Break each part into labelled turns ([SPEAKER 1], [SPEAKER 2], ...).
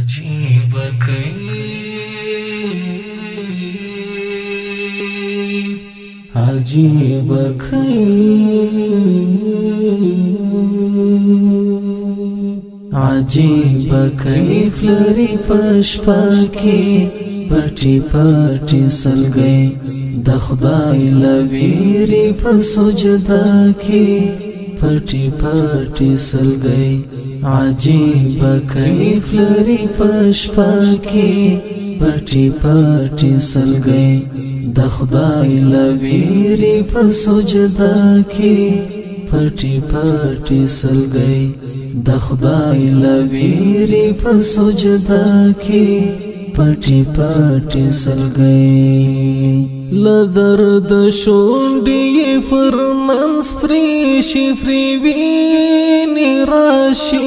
[SPEAKER 1] عجیب کئی عجیب کئی عجیب کیف لري پشپا کی پټي پټي سلګي د خدای لویری په سجدا کی پټي پټي سلګي عجیب کیف لري پشپا کی پټي پټي سلګي د خدای لویری په سجدا کی پټي پټي سلګي د خدای لویری په سجدا کی پټي پټي سلګي لدرد شونډي فرمانس پریشي فریویني راشي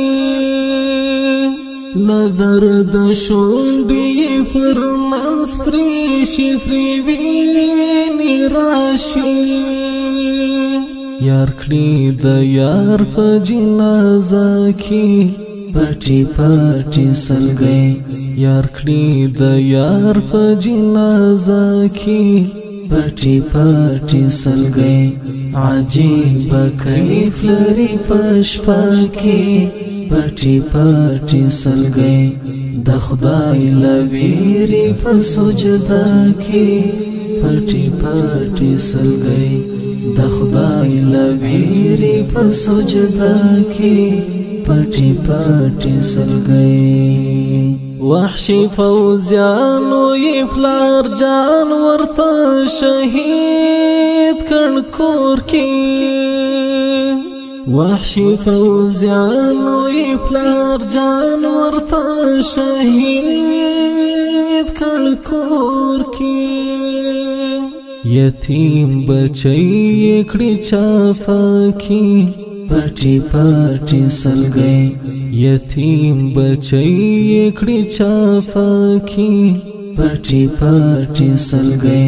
[SPEAKER 1] لدرد شونډي فرمانس پریشي فریویني راشي یار کړي د یار په جنازه کې پټي پټي سلګي یار کړي د یار په جنازه کې پټي پټي سلګي عجیب کیف لري پشپا کې پټي پټي سلګي د خدای لویری په سجدا کې پټي پټي سلګي د خدای لویری په سجدا کې پټي پټي سلګي وحشي فوزیانو یفلار جان ورته شهید کړ کور کې وحشي فوزیانو یفلار جان ورته شهید کړ کور کې یتیم بچی کړي چافکی پټي پټي سلګي یتیم بچی کړي چافکی پټي پټي سلګي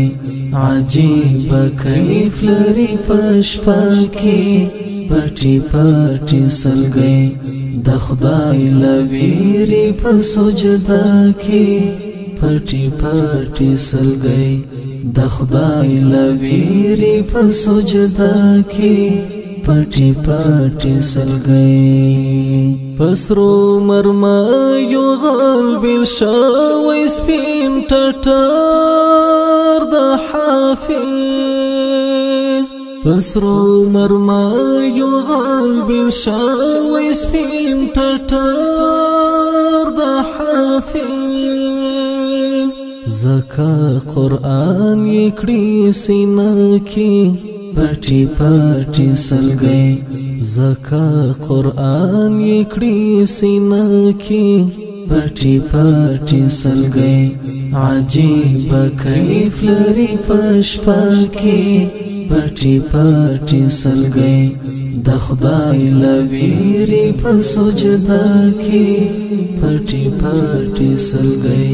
[SPEAKER 1] عجیب کیف لري پشپا کې پټي پټي سلګي د خدای لویری په سجدا کې پټي پټي سلګي د خدای لویری په سجدا کې پټي پټي سلګي پسرو مرمایو غلب الشاوي سپین ټټر د حافظ پسرو مرمایو غلب الشاوي سپین ټټر د حافظ زکا قرآن یکړي سینه کې پټي پټي سلګي زکا قرآن یکړي سینه کې پټي پټي سلګي عجیب کیف لري پشپا کې پټي پټي سلګي د خدای لویری په سجدا کې پټي پټي سلګي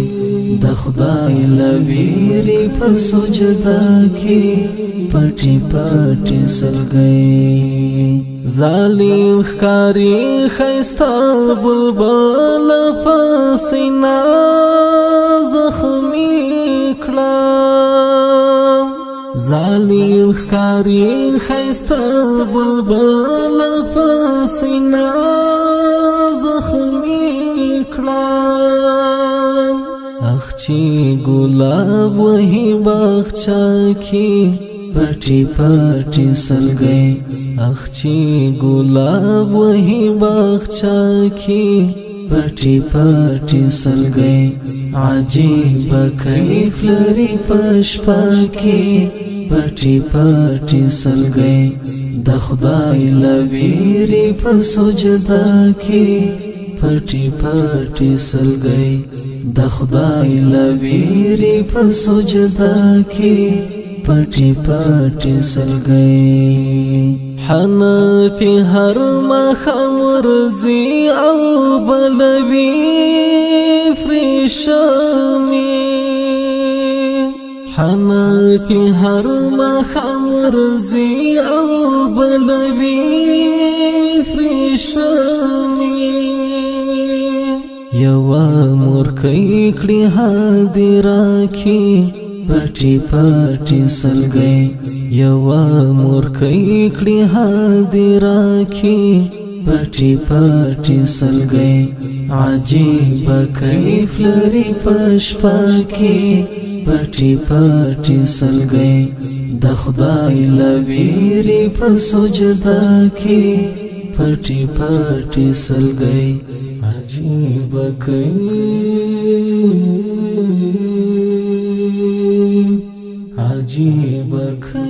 [SPEAKER 1] د خدای لویری په سجدا کې پټي پټي سلګي ظالم ښکاری خيستا بلبل فسینا زخمی کړه ظالم ښکاری خيستا بلبل فسینا زخمی کړه اخچی ګلاب وهي باغچا کې پټي پټي سلګي اخچی ګلاب وهي باغچا کې پټي پټي سلګي عجیب کیف لري پشپا کې پټي پټي سلګي د خدای لویری په سجدا کې پټي پټي سلګي د خدای لویری په سجدا کې پټي پټي سلګي حنفي هر مخام ورزي او بلوي فرشمي حنفي هر مخام ورزي او بلوي فرشمي یو یوا مورکۍ کړي حاضرا کی پټي پټي سلګي یوا مورکۍ کړي حاضرا کی پټي پټي سلګي عجیب کیف لري پشپا کی پټي پټي سلګي د خدای لویری په سجدا کی پټي پټي سلګي عجیب کیف عجیب کیف